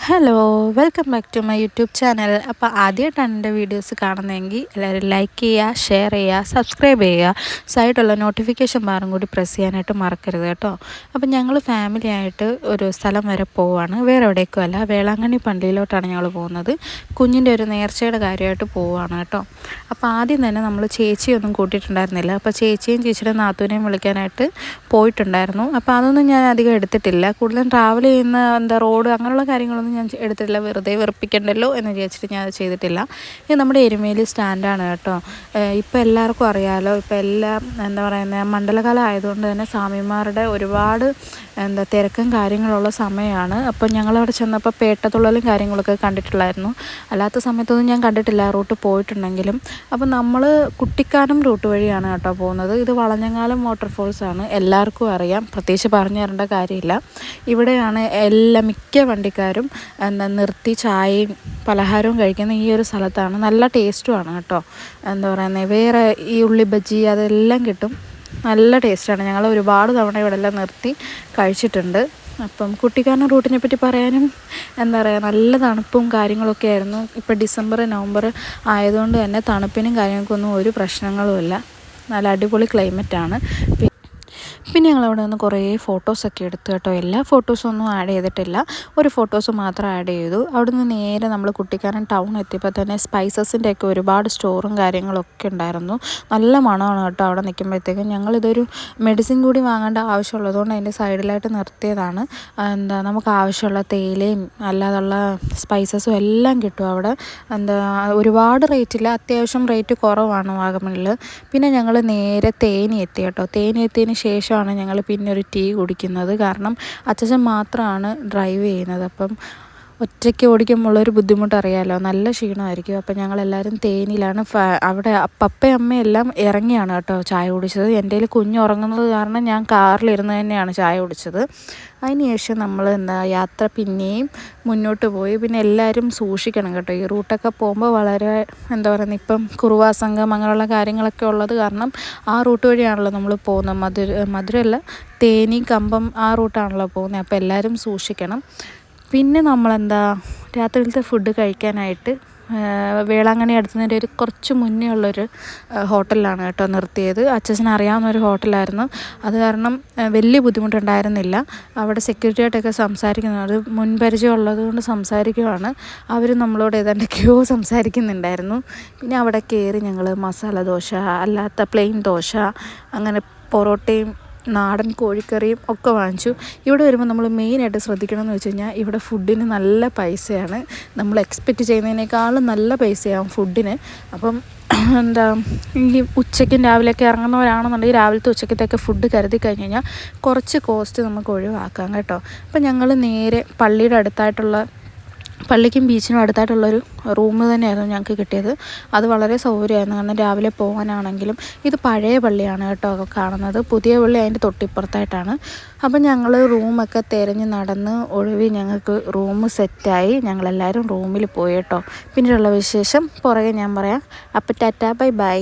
Hello, welcome back to my YouTube channel. അപ്പോൾ ആദ്യമായിട്ടാണ് എൻ്റെ വീഡിയോസ് കാണുന്നതെങ്കിൽ എല്ലാവരും ലൈക്ക് ചെയ്യുക, ഷെയർ ചെയ്യുക, സബ്സ്ക്രൈബ് ചെയ്യുക. സൈഡുള്ള നോട്ടിഫിക്കേഷൻ ബാറും കൂടി പ്രസ് ചെയ്യാനായിട്ട് മറക്കരുത് കേട്ടോ. അപ്പോൾ ഞങ്ങൾ ഫാമിലിയായിട്ട് ഒരു സ്ഥലം വരെ പോവുകയാണ്. വേറെ എവിടേക്കും അല്ല, വേളാങ്കണ്ണി പള്ളിയിലോട്ടാണ് ഞങ്ങൾ പോകുന്നത്. കുഞ്ഞിൻ്റെ ഒരു നേർച്ചയുടെ കാര്യമായിട്ട് പോവുകയാണ് കേട്ടോ. അപ്പോൾ ആദ്യം തന്നെ നമ്മൾ ചേച്ചിയൊന്നും കൂട്ടിയിട്ടുണ്ടായിരുന്നില്ല. അപ്പോൾ ചേച്ചിയും ചേച്ചിയുടെ നാത്തൂനെയും വിളിക്കാനായിട്ട് പോയിട്ടുണ്ടായിരുന്നു. അപ്പോൾ അതൊന്നും ഞാൻ അധികം എടുത്തിട്ടില്ല. കൂടുതലും ട്രാവൽ ചെയ്യുന്ന റോഡ് അങ്ങനെയുള്ള കാര്യങ്ങളൊന്നും ഞാൻ എടുത്തിട്ടില്ല. വെറുതെ വെറുപ്പിക്കണ്ടല്ലോ എന്ന് വിചാരിച്ചിട്ട് ഞാൻ അത് ചെയ്തിട്ടില്ല. ഇത് നമ്മുടെ എരുമേലി സ്റ്റാൻഡാണ് കേട്ടോ. ഇപ്പോൾ എല്ലാവർക്കും അറിയാമല്ലോ, ഇപ്പോൾ എല്ലാം മണ്ഡലകാലം ആയതുകൊണ്ട് തന്നെ സ്വാമിമാരുടെ ഒരുപാട് തിരക്കും കാര്യങ്ങളുള്ള സമയമാണ്. അപ്പോൾ ഞങ്ങളവിടെ ചെന്നപ്പോൾ പേട്ടത്തുള്ളലും കാര്യങ്ങളൊക്കെ കണ്ടിട്ടുള്ളായിരുന്നു. അല്ലാത്ത സമയത്തൊന്നും ഞാൻ കണ്ടിട്ടില്ല, റൂട്ട് പോയിട്ടുണ്ടെങ്കിലും. അപ്പോൾ നമ്മൾ കുട്ടിക്കാനം റൂട്ട് വഴിയാണ് കേട്ടോ പോകുന്നത്. ഇത് വളഞ്ഞങ്ങാലം വാട്ടർഫോൾസാണ്, എല്ലാവർക്കും അറിയാം, പ്രത്യേകിച്ച് പറഞ്ഞു തരേണ്ട കാര്യമില്ല. ഇവിടെയാണ് മിക്ക വണ്ടിക്കാരും നിർത്തി ചായയും പലഹാരവും കഴിക്കുന്ന ഈ ഒരു സ്ഥലത്താണ്. നല്ല ടേസ്റ്റുമാണ് കേട്ടോ. വേറെ ഈ ഉള്ളി ബജ്ജി അതെല്ലാം കിട്ടും, നല്ല ടേസ്റ്റാണ്. ഞങ്ങൾ ഒരുപാട് തവണ ഇവിടെ എല്ലാം നിർത്തി കഴിച്ചിട്ടുണ്ട്. അപ്പം കുട്ടിക്കാനം റൂട്ടിനെ പറ്റി പറയാനും നല്ല തണുപ്പും കാര്യങ്ങളൊക്കെ ആയിരുന്നു. ഇപ്പോൾ ഡിസംബർ നവംബർ ആയതുകൊണ്ട് തന്നെ തണുപ്പിനും കാര്യങ്ങൾക്കൊന്നും ഒരു പ്രശ്നങ്ങളുമില്ല. നല്ല അടിപൊളി ക്ലൈമറ്റാണ്. പിന്നെ ഞങ്ങളവിടെ നിന്ന് കുറേ ഫോട്ടോസൊക്കെ എടുത്തു കേട്ടോ. എല്ലാ ഫോട്ടോസൊന്നും ആഡ് ചെയ്തിട്ടില്ല, ഒരു ഫോട്ടോസ് മാത്രം ആഡ് ചെയ്തു. അവിടെ നിന്ന് നേരെ നമ്മൾ കുട്ടിക്കാനം ടൗൺ എത്തിയപ്പോൾ തന്നെ സ്പൈസസിൻ്റെയൊക്കെ ഒരുപാട് സ്റ്റോറും കാര്യങ്ങളൊക്കെ ഉണ്ടായിരുന്നു. നല്ല മണമാണ് കേട്ടോ അവിടെ നിൽക്കുമ്പോഴത്തേക്കും. ഞങ്ങളിതൊരു മെഡിസിൻ കൂടി വാങ്ങേണ്ട ആവശ്യമുള്ളതുകൊണ്ട് അതിൻ്റെ സൈഡിലായിട്ട് നിർത്തിയതാണ്. നമുക്ക് ആവശ്യമുള്ള തേയിലയും അല്ലാതുള്ള സ്പൈസസും എല്ലാം കിട്ടും അവിടെ. ഒരുപാട് റേറ്റില്ല, അത്യാവശ്യം റേറ്റ് കുറവാണ് വാഗമണിൽ. പിന്നെ ഞങ്ങൾ നേരെ തേനി എത്തി കേട്ടോ. തേനി എത്തിയതിന് ശേഷമാണ് ഞങ്ങൾ പിന്നെ ഒരു ടീ കുടിക്കുന്നത്. കാരണം അച്ഛൻ മാത്രമാണ് ഡ്രൈവ് ചെയ്യുന്നത്. അപ്പം ഒറ്റയ്ക്ക് ഓടിക്കുമ്പോഴുള്ളൊരു ബുദ്ധിമുട്ട് അറിയാമല്ലോ, നല്ല ക്ഷീണമായിരിക്കും. അപ്പം ഞങ്ങളെല്ലാവരും തേനിയിലാണ്. അവിടെ പപ്പയും അമ്മയെല്ലാം ഇറങ്ങിയാണ് കേട്ടോ ചായ കുടിച്ചത്. എൻ്റെ കയ്യിൽ കുഞ്ഞ് ഉറങ്ങുന്നത് കാരണം ഞാൻ കാറിലിരുന്ന് തന്നെയാണ് ചായ കുടിച്ചത്. അതിനുശേഷം നമ്മൾ യാത്ര പിന്നെയും മുന്നോട്ട് പോയി. പിന്നെ എല്ലാവരും സൂക്ഷിക്കണം കേട്ടോ, ഈ റൂട്ടൊക്കെ പോകുമ്പോൾ വളരെ ഇപ്പം കുറുവാ സംഘം അങ്ങനെയുള്ള കാര്യങ്ങളൊക്കെ ഉള്ളത് കാരണം ആ റൂട്ട് വഴിയാണല്ലോ നമ്മൾ പോകുന്നത്. മധുരമല്ല, തേനി കമ്പം ആ റൂട്ടാണല്ലോ പോകുന്നത്. അപ്പോൾ എല്ലാവരും സൂക്ഷിക്കണം. പിന്നെ രാത്രിയിലത്തെ ഫുഡ് കഴിക്കാനായിട്ട് വേളാങ്കണ്ണി അടുത്തുനിന്ന് ഒരു കുറച്ച് മുന്നേ ഉള്ളൊരു ഹോട്ടലിലാണ് കേട്ടോ നിർത്തിയത്. അച്ഛന് അറിയാവുന്നൊരു ഹോട്ടലായിരുന്നു, അത് കാരണം വലിയ ബുദ്ധിമുട്ടുണ്ടായിരുന്നില്ല. അവിടെ സെക്യൂരിറ്റിയായിട്ടൊക്കെ സംസാരിക്കുന്നത് മുൻപരിചയം ഉള്ളത് കൊണ്ട് സംസാരിക്കുവാണ്. അവർ നമ്മളോട് ഏതാണ്ടൊക്കെയോ സംസാരിക്കുന്നുണ്ടായിരുന്നു. പിന്നെ അവിടെ കയറി ഞങ്ങൾ മസാല ദോശ, അല്ലാത്ത പ്ലെയിൻ ദോശ, അങ്ങനെ പൊറോട്ടയും നാടൻ കോഴിക്കറിയും ഒക്കെ വാങ്ങിച്ചു. ഇവിടെ വരുമ്പോൾ നമ്മൾ മെയിനായിട്ട് ശ്രദ്ധിക്കണമെന്ന് വെച്ച് കഴിഞ്ഞാൽ ഇവിടെ ഫുഡിന് നല്ല പൈസയാണ്. നമ്മൾ എക്സ്പെക്റ്റ് ചെയ്യുന്നതിനേക്കാളും നല്ല പൈസയാവും ഫുഡിന്. അപ്പം ഈ ഉച്ചയ്ക്കും രാവിലെയൊക്കെ ഇറങ്ങുന്നവരാണെന്നുണ്ടെങ്കിൽ രാവിലത്തെ ഉച്ചക്കത്തൊക്കെ ഫുഡ് കരുതി കഴിഞ്ഞ് കഴിഞ്ഞാൽ കുറച്ച് കോസ്റ്റ് നമുക്ക് ഒഴിവാക്കാം കേട്ടോ. അപ്പം ഞങ്ങൾ നേരെ പള്ളിക്കും ബീച്ചിനും അടുത്തായിട്ടുള്ളൊരു റൂം തന്നെയായിരുന്നു ഞങ്ങൾക്ക് കിട്ടിയത്. അത് വളരെ സൗകര്യമായിരുന്നു, കാരണം രാവിലെ പോകാനാണെങ്കിലും. ഇത് പഴയ പള്ളിയാണ് കേട്ടോ കാണുന്നത്, പുതിയ പള്ളി അതിൻ്റെ തൊട്ടിപ്പുറത്തായിട്ടാണ്. അപ്പം ഞങ്ങൾ റൂമൊക്കെ തിരഞ്ഞ് നടന്ന് ഒടുവിൽ ഞങ്ങൾക്ക് റൂം സെറ്റായി. ഞങ്ങളെല്ലാവരും റൂമിൽ പോയി കേട്ടോ. പിന്നീടുള്ള വിശേഷം പുറകെ ഞാൻ പറയാം. അപ്പം ടാറ്റാ, ബൈ ബൈ.